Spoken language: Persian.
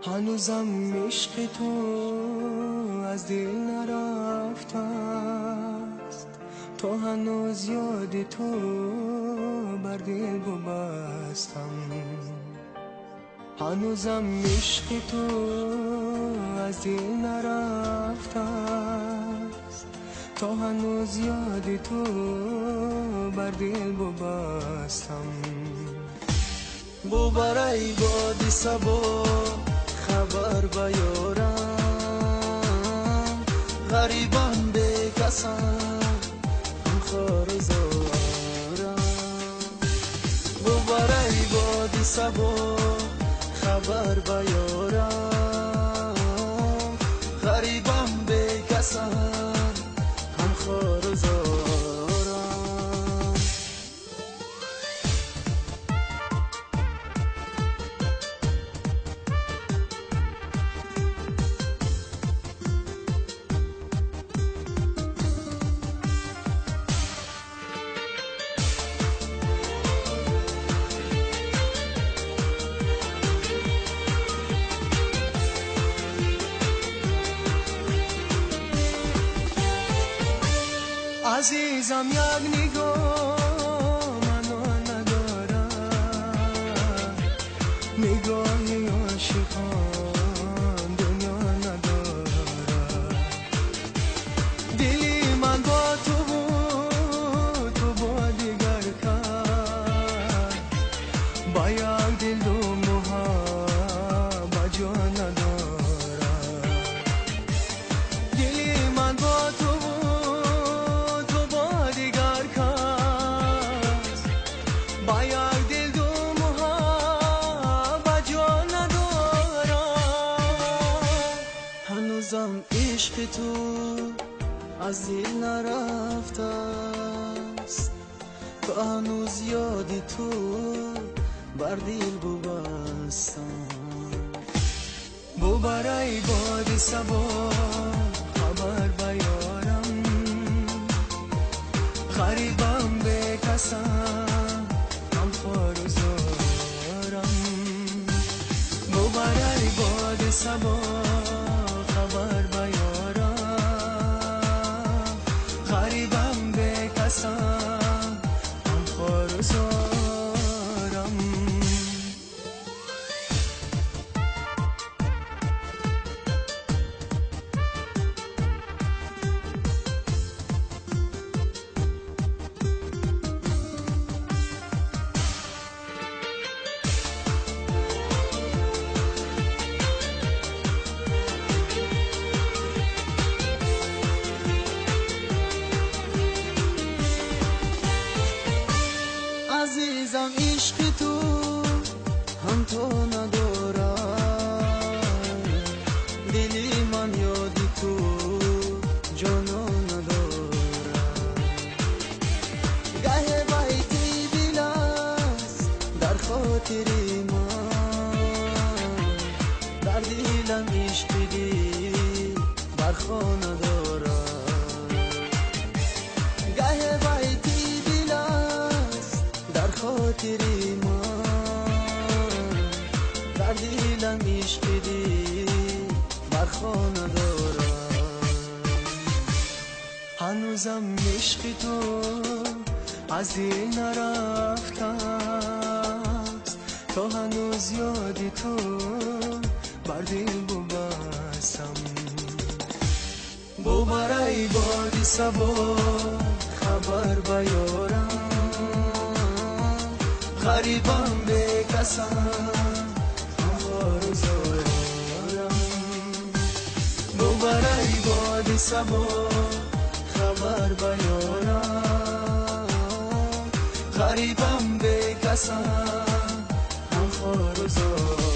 هنوزم عشق تو از دل نرفته است، تا هنوز یاد تو بر دل ببستم. هنوزم عشق تو از دل نرفته است، تا هنوز یاد تو بر دل ببستم. بو برای بادی سبا خبر بیارم، غریبم به کسم خار زارم. بو برای بادی سبا خبر بیارم، غریبم به کسم خار زارم. عزیزم یک نگاه منو ندارم، نگاهی عاشقان دنیا ندارم. دلی من با تو بود، تو با دیگر کرد، با یک دل و محبت جا ندارم. دلی من با تو هنوزم عشق تو از دل نرفته است، تا هنوز یاد تو بر دل ببستم. بو برای باد صبا خبر بیارم، غریبم به کسم خار زارم. بو برای باد صبا خبر بیارم، غریبم به کسم خار زارم. عزیزم عشق تو هم تو ندارم، دلی من یادی تو جانو ندارم. گه بیتی دل است در خاطر من، در دلم عشق دی برخا ندارم. گه بیتی دل است در خاطر من، در دلم عشق دی برخا ندارم. هنوزم عشق تو از دل نرفته است، تا هنوز یاد تو بر دل ببستم. بو برای باد صبا خبر بیارم، غریبم به کسم خار زارم. بو برای باد صبا خبر بیارم، غریبم به کسم خار زارم.